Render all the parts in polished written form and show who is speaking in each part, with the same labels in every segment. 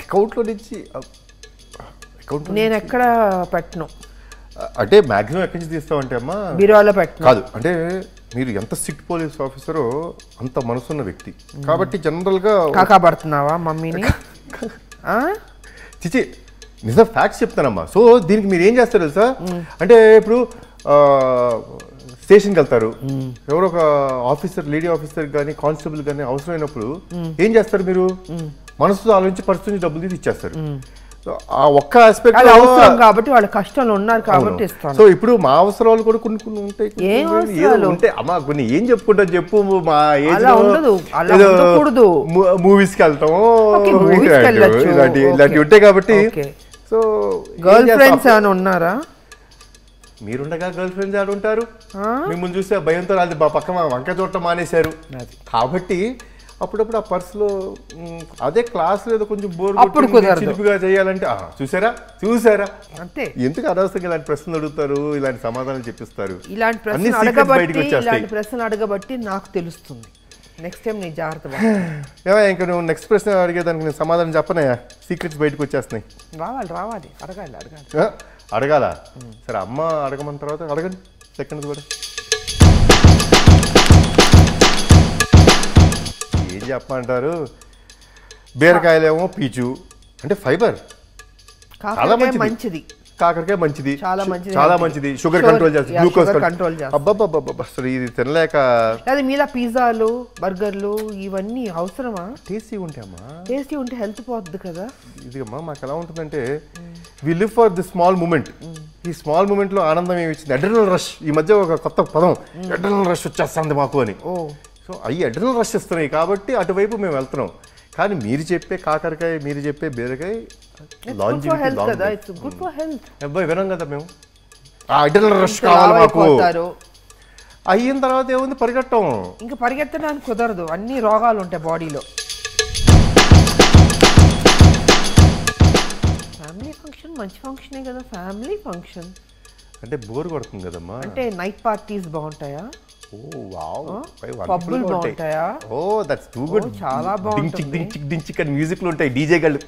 Speaker 1: అకౌంట్లో నుంచి
Speaker 2: నేను ఎక్కడ పెట్టను.
Speaker 1: అంటే మ్యాక్సిమం ఎక్కడి నుంచి తీస్తామంటే అమ్మా
Speaker 2: బీరువాలో పెట్టను
Speaker 1: కాదు. అంటే మీరు ఎంత స్ట్రిక్ట్ పోలీస్ ఆఫీసరో అంత మనసున్న వ్యక్తి కాబట్టి జనరల్గా
Speaker 2: కాకాపడుతున్నావా మమ్మీని?
Speaker 1: చిచి నిజం ఫ్యాక్ట్స్ చెప్తానమ్మా. సో దీనికి మీరు ఏం చేస్తారు తెలుసా, అంటే ఇప్పుడు స్టేషన్కి వెళ్తారు, ఎవరో ఒక ఆఫీసర్ లేడీ ఆఫీసర్ కానీ కానిస్టేబుల్ కానీ అవసరమైనప్పుడు ఏం చేస్తారు, మీరు మనసుతో ఆలోచించి పర్సు నుంచి డబ్బులు తీసి ఇచ్చేస్తారు. ఆ ఒక్క ఆస్పెక్ట్
Speaker 2: కాబట్టి వాళ్ళ కష్టంలో ఉన్నారు కాబట్టి ఇస్తాను.
Speaker 1: సో ఇప్పుడు మా అవసరాలు కూడా కొన్ని కొన్ని ఉంటాయి ఉంటాయి అమ్మా. కొన్ని ఏం చెప్పుకుంటాం చెప్పు, మా ఏజ్ మూవీస్ కి వెళ్తాం ఇలాంటివి ఉంటాయి కాబట్టి. సో
Speaker 2: గర్ల్ ఫ్రెండ్స్ ఏమైనా ఉన్నారా?
Speaker 1: మీరుండగా గర్ల్ ఫ్రెండ్స్ ఆడు ఉంటారు, మిమ్మల్ని చూస్తే భయంతో రాదు పక్కన వంక చూడటం మానేశారు కాబట్టి అప్పుడప్పుడు ఆ పర్సులో అదే క్లాస్ ఏదో కొంచెం బోర్ చిలిపిగా చేయాలంటే చూసారా చూసారా
Speaker 2: అంతే.
Speaker 1: ఎందుకు అనవసరంగా ఇలాంటి ప్రశ్నలు అడుగుతారు, ఇలాంటి సమాధానాలు చెప్పిస్తారు.
Speaker 2: ఇలాంటి ప్రశ్నలు అడగబట్టి నాకు తెలుస్తుంది. నెక్స్ట్ టైం నేను జాగ్రత్త.
Speaker 1: ఇంకా నువ్వు నెక్స్ట్ ప్రశ్న అడిగేదానికి నేను సమాధానం చెప్పనయా, సీక్రెట్స్ బయటకు వచ్చేస్తున్నాయి.
Speaker 2: రావాలి అడగాలి
Speaker 1: అడగాల. సరే అమ్మ అడగమన్న తర్వాత అడగండి సెకండ్స్ కూడా. ఏం చెప్పమంటారు, బీరకాయలేమో పీచు అంటే ఫైబర్ చాలా మంచిది, కాకరకాయ మంచిది, చాలా మంచిది, షుగర్ కంట్రోల్ చేస్తుంది, గ్లూకోజ్ కంట్రోల్ చేస్తుంది. అబ్బబ్బబ్బబ్బ అసలు ఇది తినలేక.
Speaker 2: అది మీద పిజ్జాలు బర్గర్లు ఇవన్నీ అవసరమా?
Speaker 1: టేస్టీ ఉంటాయమ్మా,
Speaker 2: టేస్టీ ఉంటే హెల్త్ పోద్ది కదా.
Speaker 1: ఇది అమ్మా మాకు ఎలా ఉంటుందంటే we live for the small moment. ఈ స్మాల్ మూమెంట్ లో ఆనందం ఏమి ఇచ్చింది, అడ్రినల్ రష్. ఈ మధ్య ఒక కొత్త పదం అడ్రినల్ రష్ వచ్చేస్తుంది మాకు అని. సో అవి అడ్రినల్ రష్ ఇస్తున్నాయి కాబట్టి అటువైపు మేము వెళ్తున్నాం. కానీ మీరు చెప్పే కాకరకాయ, మీరు చెప్పే బీరకాయ అబ్బాయి వినం కదా మేము. అడ్రినల్ రష్ కావాలి మాకు. అయిన తర్వాత ఏముంది, పరిగెట్టం.
Speaker 2: ఇంకా పరిగెత్తడానికి కుదరదు, అన్ని రోగాలు ఉంటాయి బాడీలో. ఫ్యామిలీ ఫంక్షన్ మంచి ఫంక్షనే కదా. ఫ్యామిలీ ఫంక్షన్
Speaker 1: అంటే బోర్ కొడుతుంది కదమ్మా.
Speaker 2: అంటే నైట్ పార్టీస్ బాగుంటాయా?
Speaker 1: పబ్బులు బాగుంటాయా? That's too good.
Speaker 2: చాలా బాగుంటుంది.
Speaker 1: డించిక్ అని మ్యూజిక్లు ఉంటాయి, డీజే గళ్ళు.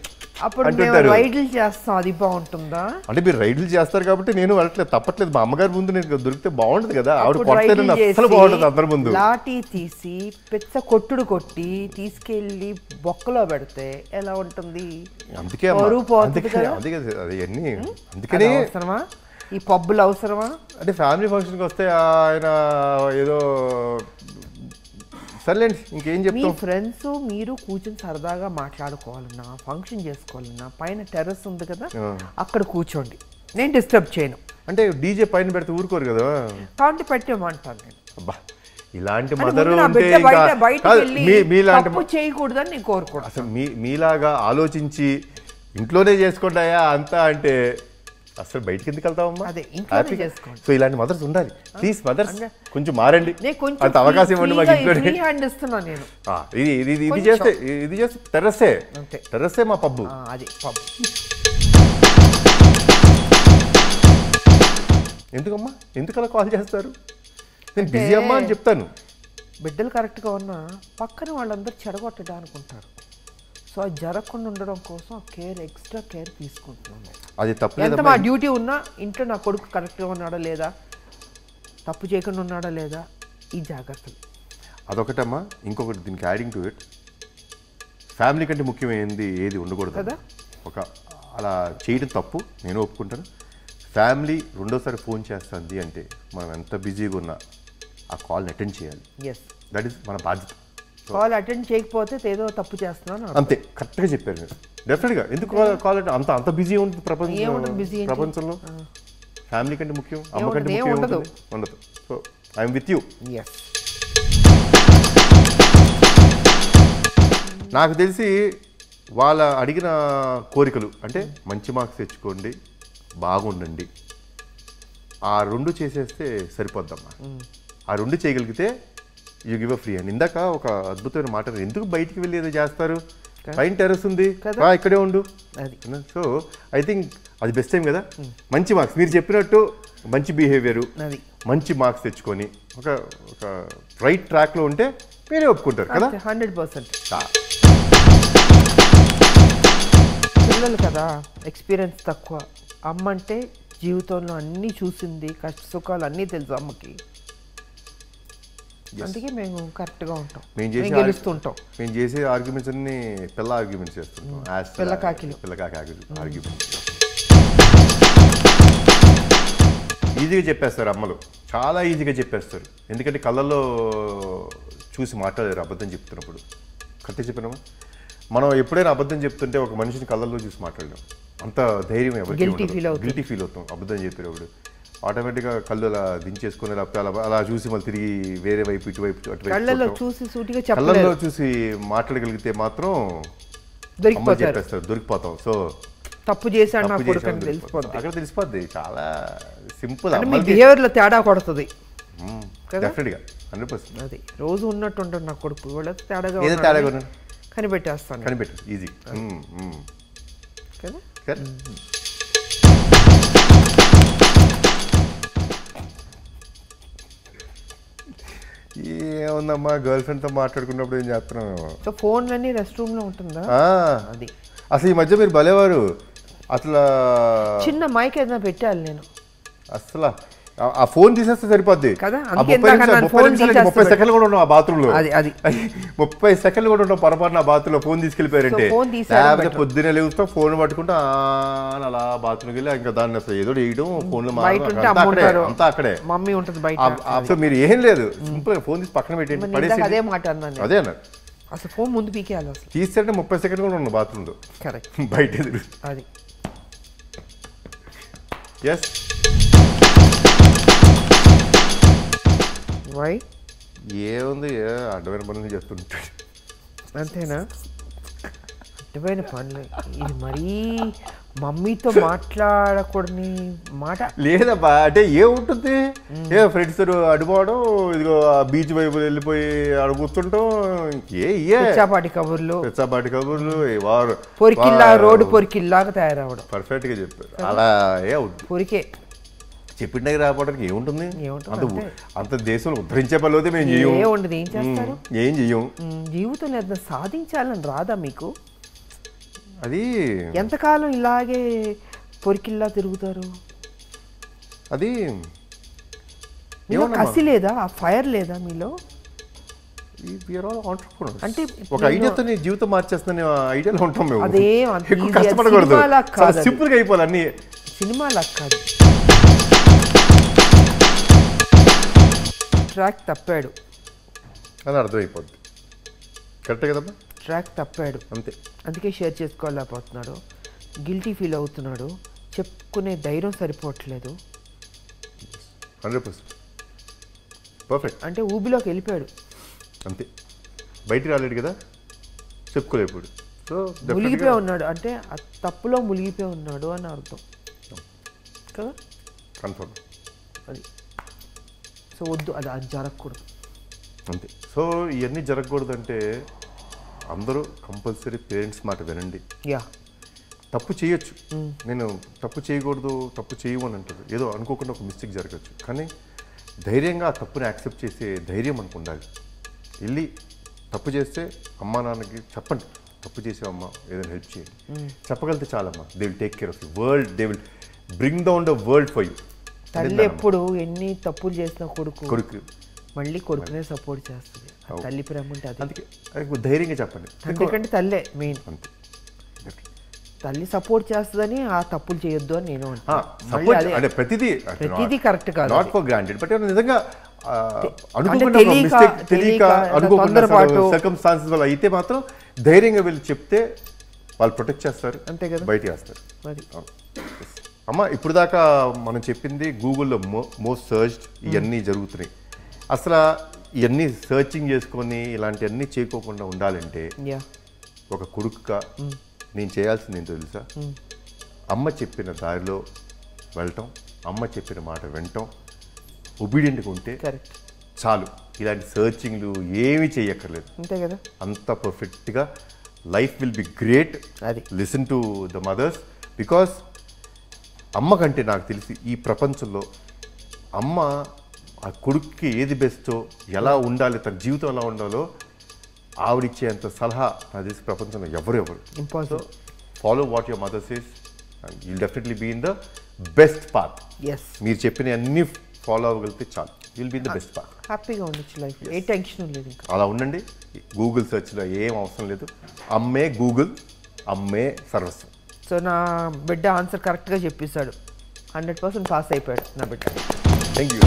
Speaker 2: అప్పుడు మేము రైడ్లు చేస్తాం, అది బాగుంటుందా?
Speaker 1: అంటే మీరు రైడ్లు చేస్తారు కాబట్టి నేను వెళ్ళట్లేదు, తప్పట్లేదు. మా అమ్మగారి ముందు నేను దొరికితే బాగుంటుంది కదా, ఆవిడ కొడితే అసలు బాగుంటుంది అందరి ముందు.
Speaker 2: లాఠీ తీసి పెద్ద కొట్టుడు కొట్టి తీసుకెళ్లి బొక్కలో పెడితే ఎలా ఉంటుంది?
Speaker 1: అందుకే అందుకనే
Speaker 2: అవసరమా ఈ పబ్బులు, అవసరమా?
Speaker 1: అంటే ఫ్యామిలీ ఫంక్షన్కి వస్తే ఆయన ఏదో సర్లేండి, ఇంకేం చెప్తాం.
Speaker 2: ఫ్రెండ్స్ మీరు కూర్చొని సరదాగా మాట్లాడుకోవాలన్నా, ఫంక్షన్ చేసుకోవాలన్నా పైన టెర్రస్ ఉంది కదా, అక్కడ కూర్చోండి, నేను డిస్టర్బ్ చేయను.
Speaker 1: అంటే డీజే పైన పెడితే ఊరుకోరు కదా,
Speaker 2: కాబట్టి పెట్టేమంటాను నేను.
Speaker 1: అబ్బా ఇలాంటి మదరు
Speaker 2: చేయకూడదని నేను కోరుకోను.
Speaker 1: అసలు మీలాగా ఆలోచించి ఇంట్లోనే చేసుకుంటాయా అంతా అంటే అసలు బయటికి ఎందుకు వెళ్తామమ్మా? సో ఇలాంటి మదర్స్ ఉండాలి. ప్లీజ్ మదర్స్ కొంచెం మారండి, అంత అవకాశం ఇవ్వండి మాకు ఇంట్లోనే. ఇది చేస్తే టెర్రస్సే మా పబ్బు. ఎందుకమ్మా, ఎందుకలా కాల్ చేస్తారు? నేను బిజీ అమ్మా అని చెప్తాను.
Speaker 2: బిడ్డలు కరెక్ట్గా ఉన్నా పక్కన వాళ్ళందరూ చెడగొట్టడా అనుకుంటారు. సో అది జరగకుండా ఉండడం కోసం ఎక్స్ట్రా కేర్ తీసుకుంటున్నాను.
Speaker 1: అది తప్పు.
Speaker 2: ఎంత మా డ్యూటీ ఉన్నా ఇంట్లో నా కొడుకు కరెక్ట్గా ఉన్నాడా లేదా, తప్పు చేయకుండా ఉన్నాడా లేదా, ఈ జాగ్రత్తలు.
Speaker 1: అదొకటమ్మా. ఇంకొకటి దీనికి యాడింగ్ టు ఇట్, ఫ్యామిలీ కంటే ముఖ్యమైనది ఏది ఉండకూడదు కదా. అలా చేయడం తప్పు, నేను ఒప్పుకుంటాను. ఫ్యామిలీ రెండోసారి ఫోన్ చేస్తుంది అంటే మనం ఎంత బిజీగా ఉన్నా ఆ కాల్ని అటెండ్ చేయాలి. దట్ ఈస్ మన బాధ్యత.
Speaker 2: కాల్ అటెండ్ చేయకపోతే ఏదో తప్పు చేస్తున్నాను
Speaker 1: అంతే. కరెక్ట్గా చెప్పారు మీరు. డెఫినెట్గా ఎందుకు కాల్ అంత అంత బిజీ ఉంటుంది ప్రపంచంలో. ఫ్యామిలీ కంటే ముఖ్యం, అమ్మ కంటే ముఖ్యం ఉండదు. So I'm with you. నాకు తెలిసి వాళ్ళ అడిగిన కోరికలు అంటే మంచి మార్క్స్ తెచ్చుకోండి, బాగుండండి, ఆ రెండు చేసేస్తే సరిపోద్దమ్మా. ఆ రెండు చేయగలిగితే యూ గివ్ అ ఫ్రీ. అని ఇందాక ఒక అద్భుతమైన మాట, ఎందుకు బయటికి వెళ్ళి ఏదో చేస్తారు, పైన టెర్రస్ ఉంది ఇక్కడే ఉండు. సో ఐ థింక్ అది బెస్ట్ టైం కదా. మంచి మార్క్స్ మీరు చెప్పినట్టు మంచి బిహేవియరు, మంచి మార్క్స్ తెచ్చుకొని ఒక రైట్ ట్రాక్లో ఉంటే మీరే ఒప్పుకుంటారు కదా.
Speaker 2: 100%. పిల్లలు కదా, ఎక్స్పీరియన్స్ తక్కువ. అమ్మ అంటే జీవితంలో అన్నీ చూసింది, కష్ట సుఖాలు అన్నీ తెలుసు అమ్మకి. అందుకే మేము కరెక్ట్గా ఉంటాం, మేము గెలుస్తుంటాం.
Speaker 1: మేము చేసే ఆర్గ్యుమెంట్స్ అన్ని పిల్ల ఆర్గ్యుమెంట్స్ చేస్తుంటాం.
Speaker 2: పిల్లకాకిలు
Speaker 1: ఆర్గ్యుమెంట్స్ ఈజీగా చెప్పేస్తారు అమ్మలు, చాలా ఈజీగా చెప్పేస్తారు. ఎందుకంటే కళ్ళల్లో చూసి మాట్లాడారు అబద్ధం చెప్తున్నప్పుడు. కరెక్ట్ చెప్పినామా? మనం ఎప్పుడైనా అబద్ధం చెప్తుంటే ఒక మనిషిని కళ్ళల్లో చూసి మాట్లాడలేం. అంత ధైర్యం ఎవరికి గిల్టీ ఫీల్ అవుతాం అబద్ధం చెప్పేటప్పుడు. ఆటోమేటిక్గా కళ్ళు అలా దించేసుకుని లేకపోతే అలా చూసి మళ్ళీ తిరిగి వేరే వైపు ఇటువైపు
Speaker 2: కళ్ళల్లో
Speaker 1: చూసి మాట్లాడగలిగితే మాత్రం చెప్పేస్తారు, దొరికిపోతాం. సో
Speaker 2: తప్పు చేశాడు
Speaker 1: అక్కడ తెలిసిపోద్ది. చాలా సింపుల్.
Speaker 2: బిహేవియర్లో తేడా కొడుతుంది
Speaker 1: డెఫినెట్గా 100%.
Speaker 2: అది రోజు ఉన్నట్టు ఉంటుంది నా కొడుకు, వాళ్ళకి తేడాగా
Speaker 1: ఏదో తేడాగా
Speaker 2: కనిపెట్టు
Speaker 1: ఈజీ
Speaker 2: కదా.
Speaker 1: ఏముందమ్మా, గర్ల్ ఫ్రెండ్తో మాట్లాడుకున్నప్పుడు ఏం చేస్తున్నాం?
Speaker 2: సో ఫోన్లన్నీ రెస్ట్ రూమ్లో ఉంటుందా? అది
Speaker 1: అసలు ఈ మధ్య మీరు భలేవారు. అసలు
Speaker 2: చిన్న మైక్ ఏదైనా పెట్టాలి నేను.
Speaker 1: అసలు ఆ ఫోన్ తీసేస్తే సరిపోద్ది
Speaker 2: కదా.
Speaker 1: 30 సెకండ్లు కూడా ఉన్నాం ఆ బాత్రూంలో.
Speaker 2: అది
Speaker 1: 30 సెకండ్లు కూడా ఉన్నాం పొరపాటున ఆ బాత్రూంలో ఫోన్ తీసుకెళ్ళిపోయారంటే. లేకపోతే పొద్దునే లేవుతాం ఫోన్ పట్టుకుంటా అలా బాత్రూమ్కి వెళ్ళి ఇంకా దాన్ని అసలు ఏదో వేయడం, ఫోన్లో అంతా అక్కడే
Speaker 2: మమ్మీ ఉంటుంది బయట.
Speaker 1: అసలు మీరు ఏం లేదు, సింపుల్ ఫోన్ తీసి పక్కన పెట్టండి, పడేసి.
Speaker 2: అదే మాట అన్నాను.
Speaker 1: అదే అన్నారు,
Speaker 2: అసలు ఫోన్ ముందు పీకేయాలి. అసలు
Speaker 1: తీసేంటే 30 సెకండ్లు కూడా ఉన్నాం బాత్రూంలో.
Speaker 2: కరెక్ట్.
Speaker 1: బయట ఎదురు
Speaker 2: అది
Speaker 1: ఎస్.
Speaker 2: వై
Speaker 1: ఏముంది, అడ్డమైన పనులు చేస్తుంటాడు
Speaker 2: అంతేనా? అడ్డమైన పనులు. ఇది మరీ మమ్మీతో మాట్లాడకూడని మాట
Speaker 1: లేదబ్బా. అంటే ఏముంటుంది, ఫ్రెండ్స్ అడుకోవడం, ఇదిగో బీచ్ వైపు వెళ్ళిపోయి అడుగుతుంటాం.
Speaker 2: పిచ్చాపాటి కబుర్లు
Speaker 1: వారు
Speaker 2: పొరికిల్లా రోడ్డు పొరికిల్లాగా తయారవడం.
Speaker 1: పర్ఫెక్ట్ గా చెప్పారు. అలా
Speaker 2: పొరికే
Speaker 1: చెప్పిండే రావడానికి ఏముంటుంది? అంత దేశంలో ఉద్ధరించే పనులు అయితే మేము
Speaker 2: ఏం చేస్తారు?
Speaker 1: ఏం చెయ్యం.
Speaker 2: జీవితంలో ఏదైనా సాధించాలని రాదా మీకు?
Speaker 1: అది
Speaker 2: ఎంతకాలం ఇలాగే పొరికిల్లా తిరుగుతారు?
Speaker 1: అది
Speaker 2: కసి లేదా, ఆ ఫైర్ లేదా మీలో?
Speaker 1: అంటే ఒక ఐడియాతో జీవితం మార్చేస్తున్న ఐడియాలో ఉంటాం మేము.
Speaker 2: అదే
Speaker 1: కష్టపడకూడదు, సింపుల్ గా అయిపోవాలి అన్ని.
Speaker 2: సినిమాలా కాదు. ట్రాక్ తప్పాడు
Speaker 1: అని అర్థమైపోద్ది. కరెక్టే కదమ్మా?
Speaker 2: ట్రాక్ తప్పాడు
Speaker 1: అంతే.
Speaker 2: అందుకే షేర్ చేసుకోలేకపోతున్నాడు, గిల్టీ ఫీల్ అవుతున్నాడు, చెప్పుకునే ధైర్యం సరిపోవట్లేదు.
Speaker 1: 100% పర్ఫెక్ట్.
Speaker 2: అంటే ఊబిలోకి వెళ్ళిపోయాడు
Speaker 1: అంతే, బయటికి రాలేడు కదా, చెప్పుకోలేకపోయాడు. సో
Speaker 2: మునిగిపోయి ఉన్నాడు, అంటే ఆ తప్పులో మునిగిపోయి ఉన్నాడు అని అర్థం కదా.
Speaker 1: కన్ఫర్మ్
Speaker 2: అది. సో వద్దు, అది జరగకూడదు
Speaker 1: అంతే. సో ఇవన్నీ జరగకూడదంటే అందరూ కంపల్సరీ పేరెంట్స్ మాట వినండి. తప్పు చేయొచ్చు, నేను తప్పు చేయకూడదు, తప్పు చేయమని అంటారు. ఏదో అనుకోకుండా ఒక మిస్టేక్ జరగచ్చు, కానీ ధైర్యంగా ఆ తప్పుని యాక్సెప్ట్ చేసే ధైర్యం మనకు ఉండాలి. వెళ్ళి తప్పు చేస్తే అమ్మా నాన్నకి చెప్పండి, తప్పు చేసావమ్మా ఏదైనా హెల్ప్ చేయండి, చెప్పగలిగితే చాలమ్మా. They will take care of you world, they will bring down the world for you.
Speaker 2: తల్లి ఎప్పుడు ఎన్ని తప్పులు చేసిన కొడుకు మళ్ళీ కొడుకునే సపోర్ట్ చేస్తుంది. తల్లి ప్రేమ ఉంటే అది.
Speaker 1: అందుకే ధైర్యంగా చెప్పండి,
Speaker 2: ఎందుకంటే తల్లే మెయిన్. అంతే, తల్లి సపోర్ట్ చేస్తుందని ఆ తప్పులు చేయొద్దు అని నేను
Speaker 1: అంటే ప్రతిదీ
Speaker 2: కరెక్ట్ కాదు,
Speaker 1: నాట్ ఫర్ గ్రాంటెడ్. బట్ నిజంగా తెలియక అనుకోకుండా సర్కమ్స్టాన్సెస్ వల్ల అయితే మాత్రం ధైర్యంగా వెళ్ళి చెప్తే వాళ్ళు ప్రొటెక్ట్ చేస్తారు, అంతే కదా, బయటికి వేస్తారు. అమ్మ ఇప్పుడు దాకా మనం చెప్పింది గూగుల్లో మోస్ట్ సర్చ్డ్ ఇవన్నీ జరుగుతున్నాయి. అసలు ఇవన్నీ సర్చింగ్ చేసుకొని ఇలాంటివన్నీ చేయకోకుండా ఉండాలంటే ఒక కొడుకుగా నేను చేయాల్సింది ఏంటో తెలుసా? అమ్మ చెప్పిన దారిలో వెళ్ళటం, అమ్మ చెప్పిన మాట వినటం, ఒబీడియంట్గా ఉంటే చాలు. ఇలాంటి సర్చింగ్లు ఏమీ చేయక్కర్లేదు, అంతే కదా. అంత పర్ఫెక్ట్గా life will be great. Listen to the mothers, because అమ్మ కంటే నాకు తెలిసి ఈ ప్రపంచంలో అమ్మ ఆ కొడుక్కి ఏది బెస్టో, ఎలా ఉండాలి, తన జీవితం ఎలా ఉండాలో ఆవిడిచ్చేంత సలహా నాకు తెలిసి ప్రపంచంలో ఎవరు
Speaker 2: impossible.
Speaker 1: Follow what your mother says and you'll definitely be in the best path.
Speaker 2: Yes,
Speaker 1: మీరు చెప్పిన అన్ని ఫాలో అవ్వగలిగితే చాలు, you'll be in the best path.
Speaker 2: హ్యాపీగా ఉండొచ్చు లైఫ్, ఏ టెన్షన్ లేదు ఇంకా.
Speaker 1: అలా ఉండండి. గూగుల్ సెర్చ్లో ఏం అవసరం లేదు. అమ్మే గూగుల్, అమ్మే సర్వస్వం.
Speaker 2: సో నా బిడ్డ ఆన్సర్ కరెక్ట్గా చెప్పేశాడు, 100% పాస్ అయిపోయాడు నా బిడ్డ.
Speaker 1: Thank you.